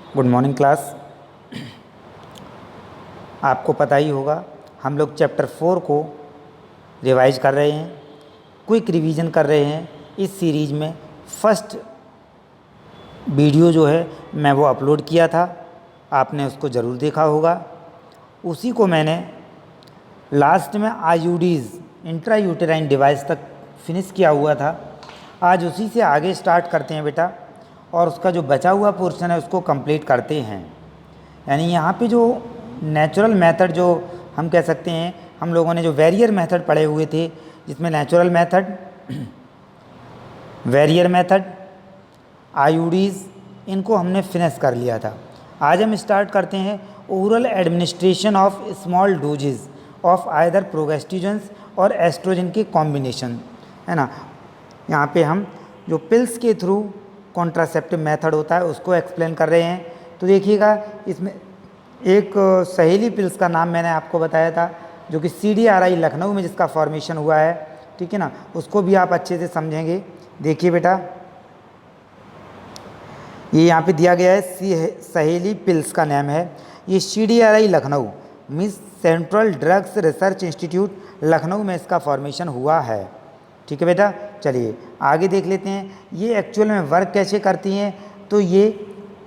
Good morning class. आपको पता ही होगा हम लोग चैप्टर 4 को रिवाइज कर रहे हैं, क्विक रिवीजन कर रहे हैं। इस सीरीज में फर्स्ट वीडियो जो है मैं वो अपलोड किया था, आपने उसको ज़रूर देखा होगा। उसी को मैंने लास्ट में आईयूडीज़ इंट्रा यूटेराइन डिवाइस तक फिनिश किया हुआ था। आज उसी से आगे स्टार्ट करते हैं बेटा, और उसका जो बचा हुआ पोर्शन है उसको कंप्लीट करते हैं। यानी यहाँ पे जो नेचुरल मेथड जो हम कह सकते हैं, हम लोगों ने जो वेरियर मेथड पढ़े हुए थे, जिसमें नेचुरल मेथड, वेरियर मेथड, आईयूडीज़, इनको हमने फिनिश कर लिया था। आज हम स्टार्ट करते हैं oral administration of small doses of either progestogens और एस्ट्रोजन के कॉम्बिनेशन, है ना। यहाँ पे हम जो पिल्स के थ्रू कॉन्ट्रासेप्टिव मेथड होता है उसको एक्सप्लेन कर रहे हैं। तो देखिएगा, इसमें एक सहेली पिल्स का नाम मैंने आपको बताया था, जो कि CDRI लखनऊ में जिसका फॉर्मेशन हुआ है, ठीक है ना, उसको भी आप अच्छे से समझेंगे। देखिए बेटा, ये यहाँ पे दिया गया है, सहेली पिल्स का नाम है। ये CDRI Lucknow means central drugs research institute Lucknow में इसका फॉर्मेशन हुआ है, ठीक है बेटा। चलिए आगे देख लेते हैं ये एक्चुअल में वर्क कैसे करती हैं। तो ये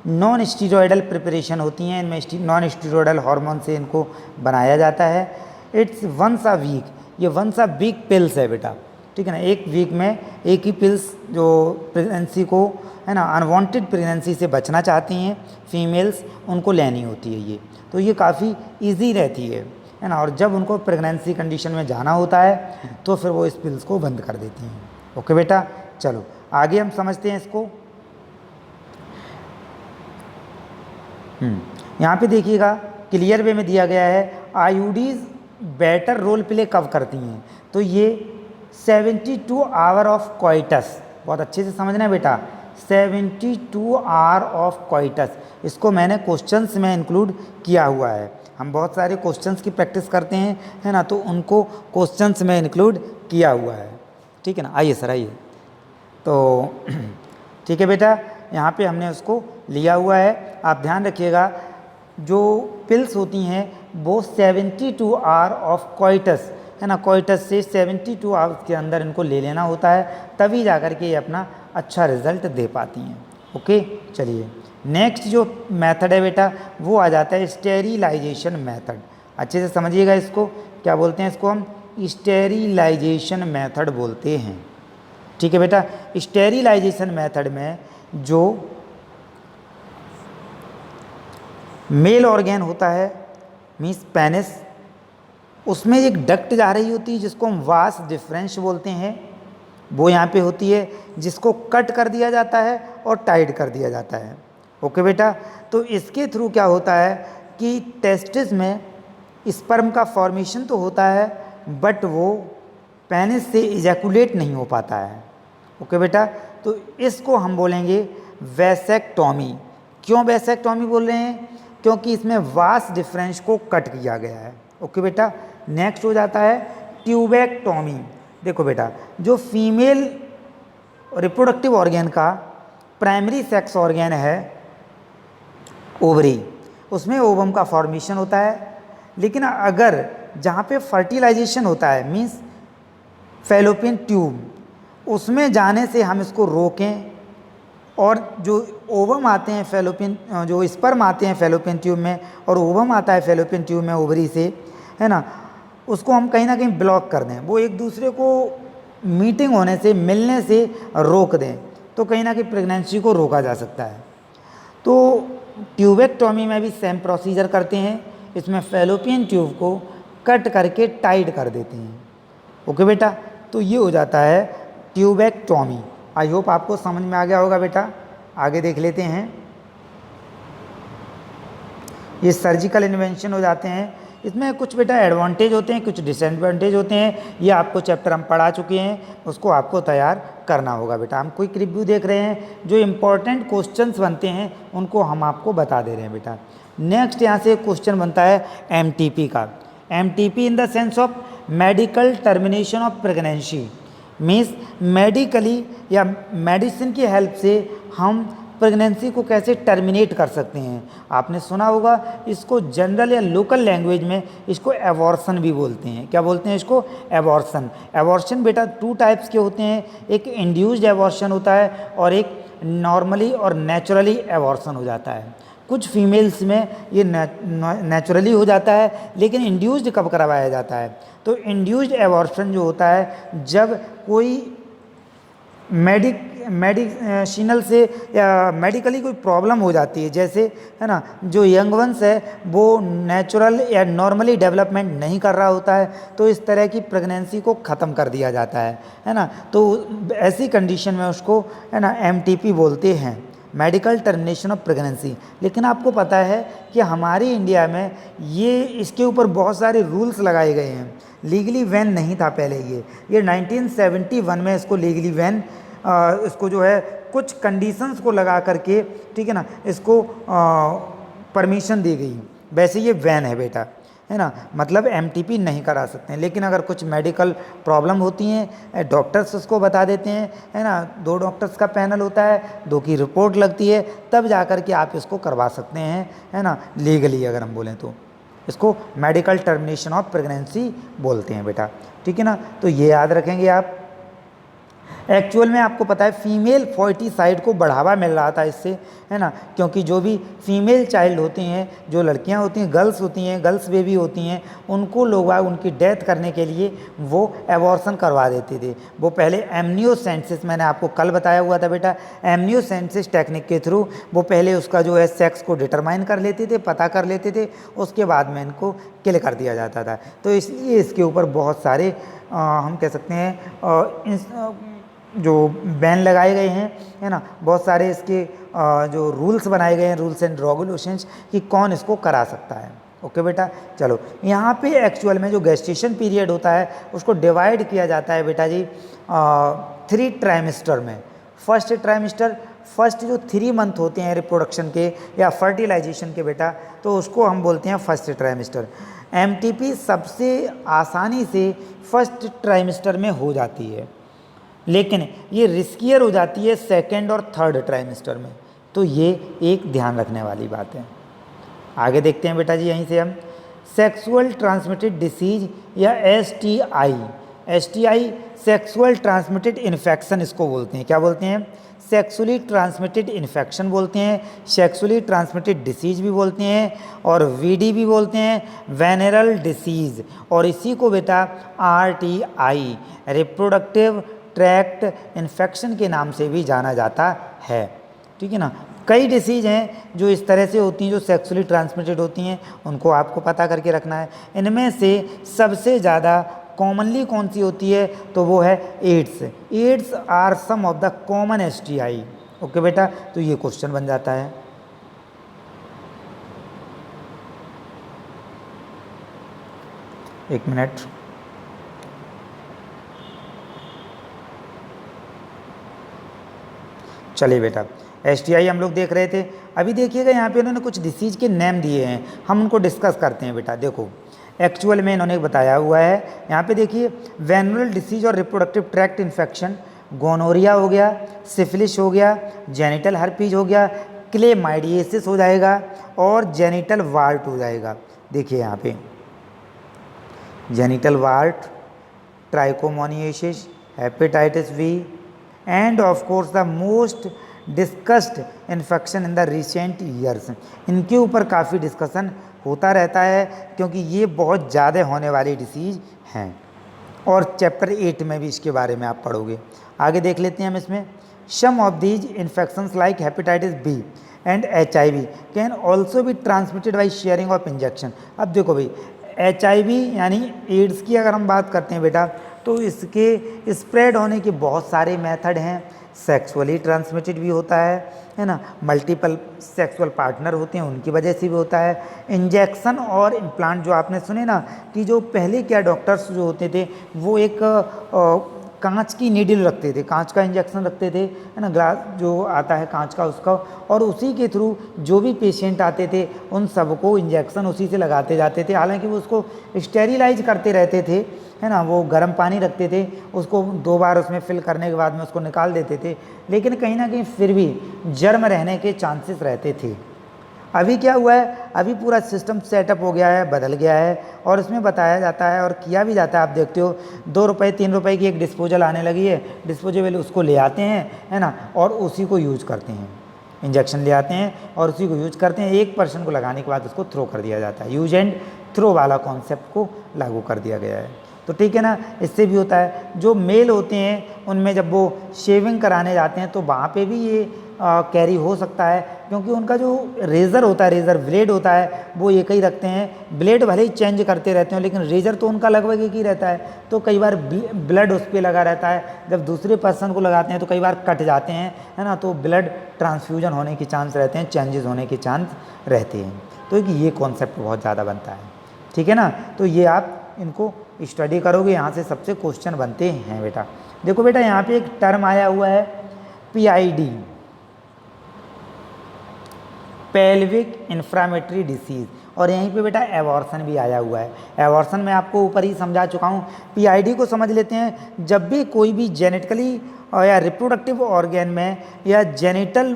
नॉन स्टीरॉयडल प्रिपरेशन होती हैं, इनमें नॉन स्टीरॉयडल हार्मोन से इनको बनाया जाता है। इट्स वंस अ वीक, ये वंस अ वीक पिल्स है बेटा, ठीक है ना। एक वीक में एक ही पिल्स जो प्रेगनेंसी को, है ना, अनवांटेड प्रेगनेंसी से बचना चाहती हैं फीमेल्स, उनको लेनी होती है ये। तो ये काफ़ी ईजी रहती है ना। और जब उनको प्रेगनेंसी कंडीशन में जाना होता है तो फिर वो इस पिल्स को बंद कर देती हैं। ओके बेटा, चलो आगे हम समझते हैं इसको। यहाँ पे देखिएगा क्लियर वे में दिया गया है आईयूडीज़ बेटर रोल प्ले कब करती हैं। तो ये 72 आवर ऑफ कोइटस, बहुत अच्छे से समझना है बेटा, 72 आवर ऑफ कोइटस, इसको मैंने क्वेश्चंस में इंक्लूड किया हुआ है। हम बहुत सारे क्वेश्चंस की प्रैक्टिस करते हैं, है ना, तो उनको क्वेश्चंस में इंक्लूड किया हुआ है, ठीक है ना। आइए सर, आइए। तो ठीक है बेटा, यहाँ पे हमने उसको लिया हुआ है। आप ध्यान रखिएगा, जो पिल्स होती हैं वो 72 आवर ऑफ कोइटस, है ना, कोइटस से 72 आवर्स के अंदर इनको ले लेना होता है, तभी जाकर के ये अपना अच्छा रिजल्ट दे पाती हैं। ओके, चलिए नेक्स्ट जो मेथड है बेटा वो आ जाता है स्टेरिलाइजेशन मेथड। अच्छे से समझिएगा इसको, क्या बोलते हैं इसको हम, स्टेरिलाइजेशन मेथड बोलते हैं, ठीक है बेटा। स्टेरिलाइजेशन मेथड में जो मेल ऑर्गेन होता है मीन्स पेनिस, उसमें एक डक्ट जा रही होती है जिसको हम वास डिफरेंस बोलते हैं, वो यहाँ पे होती है, जिसको कट कर दिया जाता है और टाइट कर दिया जाता है। ओके बेटा, तो इसके थ्रू क्या होता है कि टेस्टिस में स्पर्म का फॉर्मेशन तो होता है बट वो पेनिस से इजैकुलेट नहीं हो पाता है। ओके बेटा, तो इसको हम बोलेंगे वैसेक्टोमी। क्यों वैसेक्टोमी बोल रहे हैं? क्योंकि इसमें वास डिफरेंस को कट किया गया है। ओके बेटा, नेक्स्ट हो जाता है ट्यूबेक्टोमी। देखो बेटा, जो फीमेल रिप्रोडक्टिव ऑर्गेन का प्राइमरी सेक्स ऑर्गेन है ओवरी, उसमें ओवम का फॉर्मेशन होता है, लेकिन अगर जहाँ पे फर्टिलाइजेशन होता है मीन्स फैलोपियन ट्यूब, उसमें जाने से हम इसको रोकें और जो ओवम आते हैं फैलोपियन, जो स्पर्म आते हैं फैलोपियन ट्यूब में और ओवम आता है फैलोपियन ट्यूब में ओवरी से, है ना, उसको हम कहीं ना कहीं ब्लॉक कर दें, वो एक दूसरे को मीटिंग होने से, मिलने से रोक दें, तो कहीं ना कहीं प्रेगनेंसी को रोका जा सकता है। तो ट्यूबेक्टोमी में भी सेम प्रोसीजर करते हैं, इसमें फैलोपियन ट्यूब को कट करके टाइट कर देते हैं। ओके बेटा, तो ये हो जाता है ट्यूबेक्टोमी। आई होप आपको समझ में आ गया होगा बेटा। आगे देख लेते हैं, ये सर्जिकल इन्वेंशन हो जाते हैं। इसमें कुछ बेटा एडवांटेज होते हैं, कुछ डिसएडवांटेज होते हैं, ये आपको चैप्टर हम पढ़ा चुके हैं, उसको आपको तैयार करना होगा बेटा। हम क्विक रिव्यू देख रहे हैं, जो इंपॉर्टेंट क्वेश्चंस बनते हैं उनको हम आपको बता दे रहे हैं बेटा। नेक्स्ट यहाँ से क्वेश्चन बनता है MTP का। MTP in the sense of medical termination of pregnancy, means medically या मेडिसिन की हेल्प से हम प्रेगनेंसी को कैसे टर्मिनेट कर सकते हैं। आपने सुना होगा इसको जनरल या लोकल लैंग्वेज में इसको एबॉर्शन भी बोलते हैं। क्या बोलते हैं इसको? एबॉर्शन। एबॉर्शन बेटा 2 टाइप्स के होते हैं, एक इंड्यूस्ड एबॉर्शन होता है और एक नॉर्मली और नेचुरली एबॉर्शन हो जाता है। कुछ फीमेल्स में ये नेचुरली हो जाता है, लेकिन इंड्यूस्ड कब करवाया जाता है? तो इंड्यूस्ड एबॉर्शन जो होता है जब कोई मेडिसिनल से या मेडिकली कोई प्रॉब्लम हो जाती है, जैसे है ना जो यंग वंस है वो नेचुरल या नॉर्मली डेवलपमेंट नहीं कर रहा होता है, तो इस तरह की प्रेगनेंसी को ख़त्म कर दिया जाता है ना। तो ऐसी कंडीशन में उसको है ना एमटीपी बोलते हैं, मेडिकल टर्मिनेशन ऑफ प्रेगनेंसी। लेकिन आपको पता है कि हमारे इंडिया में ये इसके ऊपर बहुत सारे रूल्स लगाए गए हैं। लीगली वैन नहीं था पहले, ये 1971 में इसको लीगली वैन इसको जो है कुछ कंडीशंस को लगा करके, ठीक है ना, इसको परमिशन दी गई। वैसे ये वैन है बेटा, है ना, मतलब एमटीपी नहीं करा सकते हैं। लेकिन अगर कुछ मेडिकल प्रॉब्लम होती हैं डॉक्टर्स उसको बता देते हैं, है ना, 2 डॉक्टर्स का पैनल होता है, 2 की रिपोर्ट लगती है, तब जा कर के आप इसको करवा सकते हैं, है ना, लीगली अगर हम बोलें तो इसको मेडिकल टर्मिनेशन ऑफ प्रेगनेंसी बोलते हैं बेटा, ठीक है ना। तो ये याद रखेंगे आप। एक्चुअल में आपको पता है फीमेल फर्टिसाइड को बढ़ावा मिल रहा था इससे, है ना, क्योंकि जो भी फीमेल चाइल्ड होती हैं, जो लड़कियां होती हैं, गर्ल्स होती हैं, गर्ल्स बेबी होती हैं, उनको लोग उनकी डेथ करने के लिए वो एबॉर्शन करवा देते थे। वो पहले एमनियोसेंसिस, मैंने आपको कल बताया हुआ था बेटा, एमनियोसेंसिस टेक्निक के थ्रू वो पहले उसका जो है सेक्स को डिटरमाइन कर लेते थे, पता कर लेते थे, उसके बाद में इनको किल कर दिया जाता था। तो इसलिए इसके ऊपर बहुत सारे हम कह सकते हैं जो बैन लगाए गए हैं, है ना, बहुत सारे इसके जो रूल्स बनाए गए हैं, रूल्स एंड रेगुलेशंस, कि कौन इसको करा सकता है। ओके बेटा, चलो यहाँ पे एक्चुअल में जो गेस्टेशन पीरियड होता है उसको डिवाइड किया जाता है बेटा जी 3 ट्राइमेस्टर में। फर्स्ट ट्राइमेस्टर, फर्स्ट जो 3 मंथ होते हैं रिप्रोडक्शन के या फर्टिलाइजेशन के बेटा, तो उसको हम बोलते हैं फर्स्ट ट्राइमेस्टर। एमटीपी सबसे आसानी से फर्स्ट ट्राइमेस्टर में हो जाती है, लेकिन ये रिस्कियर हो जाती है 2nd और 3rd ट्राइमेस्टर में। तो ये एक ध्यान रखने वाली बात है। आगे देखते हैं बेटा जी, यहीं से हम सेक्सुअल ट्रांसमिटेड डिसीज या एसटीआई सेक्सुअल ट्रांसमिटेड इन्फेक्शन इसको बोलते हैं। क्या बोलते हैं? सेक्सुअली ट्रांसमिटेड इन्फेक्शन बोलते हैं, सेक्सुअली ट्रांसमिटेड डिसीज भी बोलते हैं, और वीडी भी बोलते हैं, वेनरल डिसीज। और इसी को बेटा आरटीआई रिप्रोडक्टिव ट्रैक्ट इन्फेक्शन के नाम से भी जाना जाता है, ठीक है ना। कई डिसीज हैं जो इस तरह से होती हैं, जो सेक्सुअली ट्रांसमिटेड होती हैं, उनको आपको पता करके रखना है। इनमें से सबसे ज़्यादा कॉमनली कौन सी होती है? तो वो है AIDS. AIDS are some of the common STI. Okay बेटा, तो ये क्वेश्चन बन जाता है। एक मिनट, चलिए बेटा, एसटीआई हम लोग देख रहे थे। अभी देखिएगा यहाँ पे उन्होंने कुछ डिसीज के नेम दिए हैं, हम उनको डिस्कस करते हैं बेटा। देखो एक्चुअल में इन्होंने बताया हुआ है, यहाँ पे देखिए वेनरल डिसीज और रिप्रोडक्टिव ट्रैक्ट इन्फेक्शन, गोनोरिया हो गया, सिफिलिस हो गया, जेनिटल हर्पीज हो गया, क्लेमाइडियसिस हो जाएगा, और जेनिटल वार्ट हो जाएगा। देखिए यहाँ पे genital wart, trichomoniasis, hepatitis B, and of course the most discussed infection in the recent years. इनके ऊपर काफ़ी डिस्कशन होता रहता है, क्योंकि ये बहुत ज़्यादा होने वाली डिसीज़ हैं, और चैप्टर 8 में भी इसके बारे में आप पढ़ोगे। आगे देख लेते हैं हम इसमें। Some of these infections like hepatitis B and HIV can also be transmitted by sharing of injection. अब देखो भाई, HIV यानी एड्स की अगर हम बात करते हैं बेटा, तो इसके स्प्रेड होने के बहुत सारे मेथड हैं। सेक्सुअली ट्रांसमिटेड भी होता है ना, मल्टीपल सेक्सुअल पार्टनर होते हैं उनकी वजह से भी होता है। इंजेक्शन और इम्प्लांट जो आपने सुने ना, कि जो पहले क्या डॉक्टर्स जो होते थे वो एक कांच की नीडल रखते थे, कांच का इंजेक्शन रखते थे, है ना, ग्लास जो आता है कांच का उसका, और उसी के थ्रू जो भी पेशेंट आते थे उन सबको इंजेक्शन उसी से लगाते जाते थे। हालांकि वो उसको स्टेरिलाइज करते रहते थे, है ना, वो गर्म पानी रखते थे, उसको 2 बार उसमें फिल करने के बाद में उसको निकाल देते थे, लेकिन कहीं ना कहीं फिर भी जर्म रहने के चांसेस रहते थे। अभी क्या हुआ है, अभी पूरा सिस्टम सेटअप हो गया है, बदल गया है, और इसमें बताया जाता है और किया भी जाता है। आप देखते हो 2 रुपये 3 रुपये की एक डिस्पोजल आने लगी है, डिस्पोजेबल, उसको ले आते हैं, है ना, और उसी को यूज करते हैं। इंजेक्शन ले आते हैं और उसी को यूज करते हैं, 1% को लगाने के बाद उसको थ्रो कर दिया जाता है। यूज एंड थ्रो वाला कॉन्सेप्ट को लागू कर दिया गया है। तो ठीक है ना, इससे भी होता है। जो मेल होते हैं उनमें जब वो शेविंग कराने जाते हैं तो वहाँ पे भी ये कैरी हो सकता है, क्योंकि उनका जो रेज़र होता है, रेज़र ब्लेड होता है, वो एक ही रखते हैं। ब्लेड भले ही चेंज करते रहते हैं, लेकिन रेज़र तो उनका लगभग एक ही रहता है। तो कई बार ब्लड उस पर लगा रहता है, जब दूसरे पर्सन को लगाते हैं तो कई बार कट जाते हैं, है ना, तो ब्लड ट्रांसफ्यूजन होने के चांस रहते हैं, चेंजेस होने के चांस रहते हैं। तो ये कॉन्सेप्ट बहुत ज़्यादा बनता है, ठीक है ना। तो ये आप इनको स्टडी करोगे, यहाँ से सबसे क्वेश्चन बनते हैं बेटा। देखो बेटा, यहाँ पे एक टर्म आया हुआ है PID, पेल्विक इन्फ्लामेटरी डिसीज़, और यहीं पे बेटा एबॉर्शन भी आया हुआ है। एबॉर्शन मैं आपको ऊपर ही समझा चुका हूँ। PID को समझ लेते हैं। जब भी कोई भी जेनेटिकली या रिप्रोडक्टिव ऑर्गेन में या जेनिटल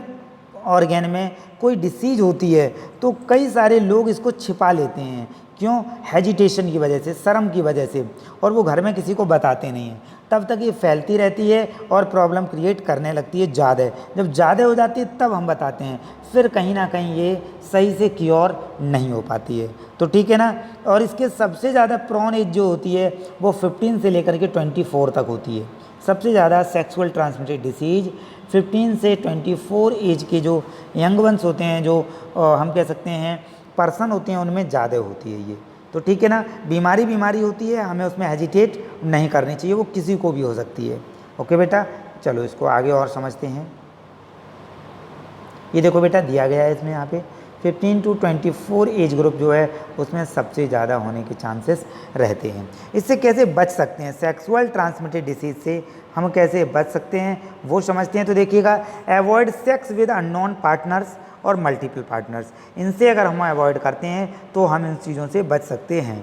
ऑर्गेन में कोई डिसीज होती है तो कई सारे लोग इसको छिपा लेते हैं। क्यों? हेजिटेशन की वजह से, शर्म की वजह से, और वो घर में किसी को बताते नहीं हैं। तब तक ये फैलती रहती है और प्रॉब्लम क्रिएट करने लगती है ज़्यादा। जब ज़्यादा हो जाती है तब हम बताते हैं, फिर कहीं ना कहीं ये सही से क्योर नहीं हो पाती है। तो ठीक है ना। और इसके सबसे ज़्यादा प्रॉन एज जो होती है वो 15 से लेकर के 24 तक होती है। सबसे ज़्यादा सेक्सुअल ट्रांसमिटेड डिसीज़ 15 से 24 एज के जो यंग वंस होते हैं, जो हम कह सकते हैं पर्सन होते हैं, उनमें ज़्यादा होती है ये। तो ठीक है ना। बीमारी होती है, हमें उसमें हेजिटेट नहीं करनी चाहिए, वो किसी को भी हो सकती है। ओके बेटा, चलो इसको आगे और समझते हैं। ये देखो बेटा, दिया गया है इसमें यहाँ पे 15 to 24 एज ग्रुप जो है उसमें सबसे ज़्यादा होने के चांसेस रहते हैं। इससे कैसे बच सकते हैं? सेक्सुअल ट्रांसमिटेड डिसीज से हम कैसे बच सकते हैं वो समझते हैं। तो देखिएगा, avoid sex with unknown partners और मल्टीपल पार्टनर्स। इनसे अगर हम अवॉइड करते हैं तो हम इन चीज़ों से बच सकते हैं।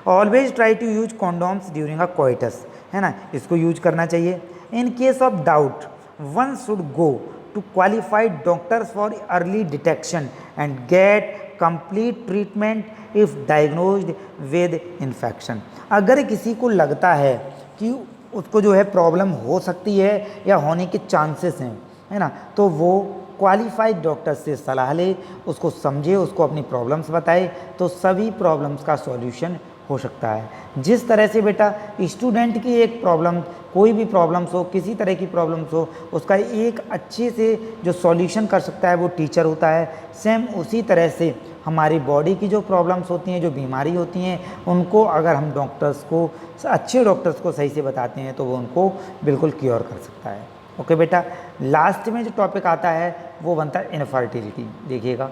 Always try to use condoms during a coitus, है ना, इसको यूज करना चाहिए। In case of doubt one should go to qualified doctors for early detection and get complete treatment if diagnosed with infection। अगर किसी को लगता है कि उसको जो है प्रॉब्लम हो सकती है या होने के चांसेस हैं, है ना, तो वो क्वालिफाइड डॉक्टर से सलाह ले, उसको समझे, उसको अपनी प्रॉब्लम्स बताए, तो सभी प्रॉब्लम्स का सॉल्यूशन हो सकता है। जिस तरह से बेटा स्टूडेंट की एक प्रॉब्लम, कोई भी प्रॉब्लम्स हो, किसी तरह की प्रॉब्लम्स हो, उसका एक अच्छे से जो सॉल्यूशन कर सकता है वो टीचर होता है। सेम उसी तरह से हमारी बॉडी की जो प्रॉब्लम्स होती हैं, जो बीमारी होती हैं, उनको अगर हम डॉक्टर्स को, अच्छे डॉक्टर्स को सही से बताते हैं तो वो उनको बिल्कुल क्योर कर सकता है। ओके बेटा, लास्ट में जो टॉपिक आता है वो बनता है इनफर्टिलिटी। देखिएगा,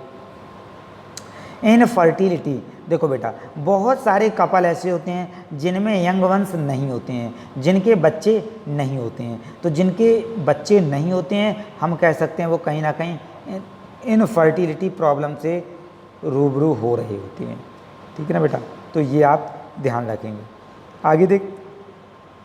इनफर्टिलिटी, देखो बेटा, बहुत सारे कपल ऐसे होते हैं जिनमें यंग वंस नहीं होते हैं, जिनके बच्चे नहीं होते हैं। तो जिनके बच्चे नहीं होते हैं हम कह सकते हैं वो कहीं ना कहीं इनफर्टिलिटी प्रॉब्लम से रूबरू हो रहे होते हैं। ठीक है ना बेटा, तो ये आप ध्यान रखेंगे। आगे देख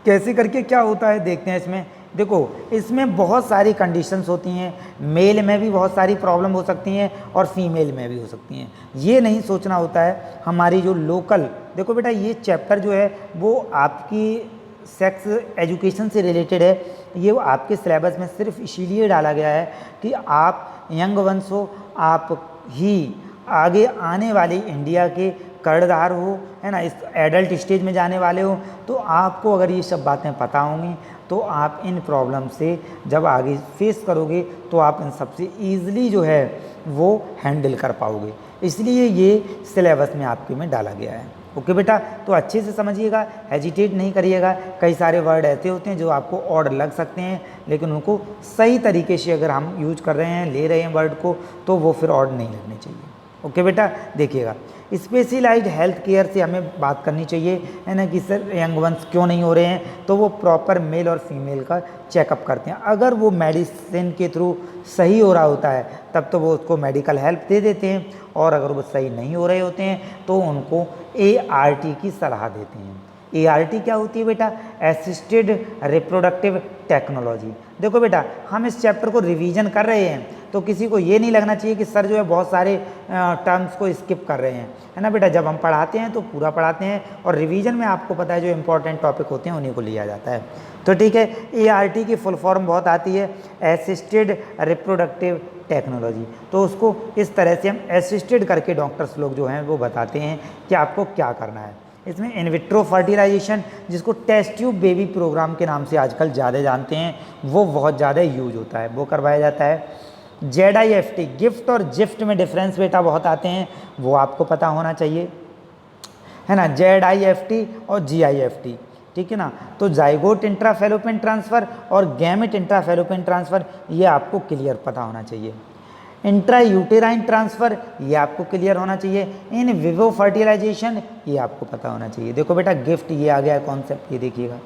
कैसे करके क्या होता है, देखते हैं इसमें। देखो, इसमें बहुत सारी कंडीशंस होती हैं। मेल में भी बहुत सारी प्रॉब्लम हो सकती हैं और फीमेल में भी हो सकती हैं। ये नहीं सोचना होता है हमारी जो लोकल, देखो बेटा, ये चैप्टर जो है वो आपकी सेक्स एजुकेशन से रिलेटेड है। ये आपके सिलेबस में सिर्फ इसीलिए डाला गया है कि आप यंग वंस हो, आप ही आगे आने वाली इंडिया के कर्णधार हो, है ना, इस एडल्ट स्टेज में जाने वाले हो। तो आपको अगर ये सब बातें पता होंगी तो आप इन प्रॉब्लम से जब आगे फेस करोगे तो आप इन सबसे ईज़िली जो है वो हैंडल कर पाओगे। इसलिए ये सिलेबस में आपके में डाला गया है। ओके बेटा, तो अच्छे से समझिएगा, हेजिटेट नहीं करिएगा। कई सारे वर्ड ऐसे होते हैं जो आपको ऑड लग सकते हैं, लेकिन उनको सही तरीके से अगर हम यूज कर रहे हैं, ले रहे हैं वर्ड को, तो वो फिर ऑड नहीं लगने चाहिए। ओके बेटा, देखिएगा स्पेशलाइज्ड हेल्थ केयर से हमें बात करनी चाहिए, है ना, कि सर यंग वंस क्यों नहीं हो रहे हैं, तो वो प्रॉपर मेल और फीमेल का चेकअप करते हैं। अगर वो मेडिसिन के थ्रू सही हो रहा होता है तब तो वो उसको मेडिकल हेल्प दे देते हैं, और अगर वो सही नहीं हो रहे होते हैं तो उनको ART की सलाह देते हैं। ART क्या होती है बेटा? Assisted reproductive technology. देखो बेटा, हम इस चैप्टर को रिवीजन कर रहे हैं तो किसी को ये नहीं लगना चाहिए कि सर जो है बहुत सारे टर्म्स को स्किप कर रहे हैं, है ना बेटा। जब हम पढ़ाते हैं तो पूरा पढ़ाते हैं, और रिवीजन में आपको पता है जो इंपॉर्टेंट टॉपिक होते हैं उन्हीं को लिया जाता है। तो ठीक है, ART की फुल फॉर्म बहुत आती है, असिस्टेड रिप्रोडक्टिव टेक्नोलॉजी। तो उसको इस तरह से हम असिस्टेड करके डॉक्टर्स लोग जो हैं वो बताते हैं कि आपको क्या करना है। इसमें इन विट्रो फर्टिलाइजेशन, जिसको टेस्ट ट्यूब बेबी प्रोग्राम के नाम से आजकल ज़्यादा जानते हैं, वो बहुत ज़्यादा यूज होता है, वो करवाया जाता है। ZIFT, गिफ्ट और जिफ्ट में डिफरेंस बेटा बहुत आते हैं, वो आपको पता होना चाहिए, है ना। ZIFT और GIFT, ठीक है ना। तो जाइगोट इंट्राफेलोपियन ट्रांसफ़र और गैमेट इंट्राफेलोपियन ट्रांसफ़र, ये आपको क्लियर पता होना चाहिए। इंट्रा यूटेराइन ट्रांसफ़र, ये आपको क्लियर होना चाहिए। इन विवो फर्टिलाइजेशन, ये आपको पता होना चाहिए। देखो बेटा, गिफ्ट ये आ गया है कॉन्सेप्ट, ये देखिएगा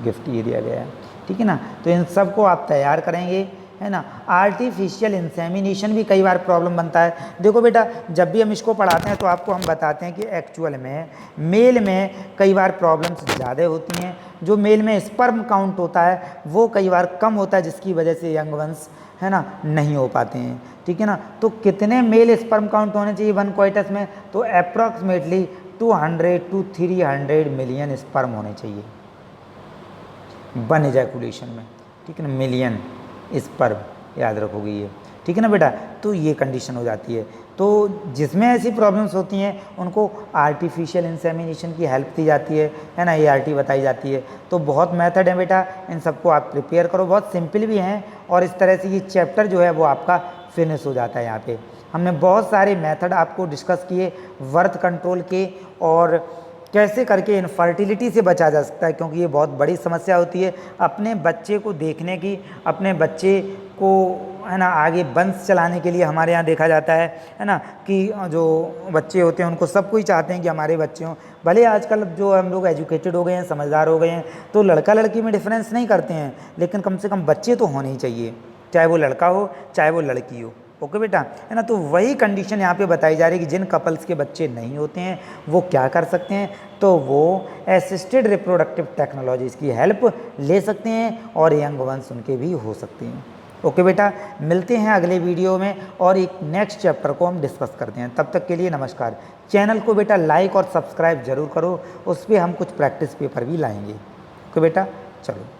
गिफ्ट ये दिया गया है, ठीक है ना। तो इन सब को आप तैयार करेंगे, है ना। आर्टिफिशियल इंसेमिनेशन भी कई बार प्रॉब्लम बनता है। देखो बेटा, जब भी हम इसको पढ़ाते हैं तो आपको हम बताते हैं कि एक्चुअल में मेल में कई बार प्रॉब्लम्स ज़्यादा होती हैं। जो मेल में स्पर्म काउंट होता है वो कई बार कम होता है, जिसकी वजह से यंग वंस, है ना, नहीं हो पाते हैं, ठीक है ना। तो कितने मेल स्पर्म काउंट होने चाहिए वन कोइटस में? तो अप्रॉक्सीमेटली 200 to 300 मिलियन स्पर्म होने चाहिए वन एजैकुलेशन में, ठीक है ना। मिलियन स्पर्म, याद रखोगे ये, ठीक है ना बेटा। तो ये कंडीशन हो जाती है। तो जिसमें ऐसी प्रॉब्लम्स होती हैं उनको आर्टिफिशियल इंसेमिनेशन की हेल्प दी जाती है ना, ART बताई जाती है। तो बहुत मेथड है बेटा, इन सबको आप प्रिपेयर करो, बहुत सिंपल भी हैं, और इस तरह से ये चैप्टर जो है वो आपका फिनिश हो जाता है। यहाँ पे हमने बहुत सारे मेथड आपको डिस्कस किए बर्थ कंट्रोल के, और कैसे करके इनफर्टिलिटी से बचा जा सकता है, क्योंकि ये बहुत बड़ी समस्या होती है। अपने बच्चे को देखने की, अपने बच्चे को, है ना, आगे वंश चलाने के लिए हमारे यहाँ देखा जाता है ना, कि जो बच्चे होते हैं उनको सब कोई चाहते हैं कि हमारे बच्चे हों। भले आजकल जो हम लोग एजुकेटेड हो गए हैं, समझदार हो गए हैं, तो लड़का लड़की में डिफरेंस नहीं करते हैं, लेकिन कम से कम बच्चे तो होने ही चाहिए, चाहे वो लड़का हो चाहे वो लड़की हो। ओके बेटा, है ना। तो वही कंडीशन यहाँ पे बताई जा रही है कि जिन कपल्स के बच्चे नहीं होते हैं वो क्या कर सकते हैं, तो वो असिस्टेड रिप्रोडक्टिव टेक्नोलॉजीज़ की हेल्प ले सकते हैं, और यंग वंस उनके भी हो सकते हैं। ओके बेटा, मिलते हैं अगले वीडियो में और एक नेक्स्ट चैप्टर को हम डिस्कस करते हैं। तब तक के लिए नमस्कार। चैनल को बेटा लाइक और सब्सक्राइब जरूर करो, उस पर हम कुछ प्रैक्टिस पेपर भी लाएंगे। ओके बेटा, चलो।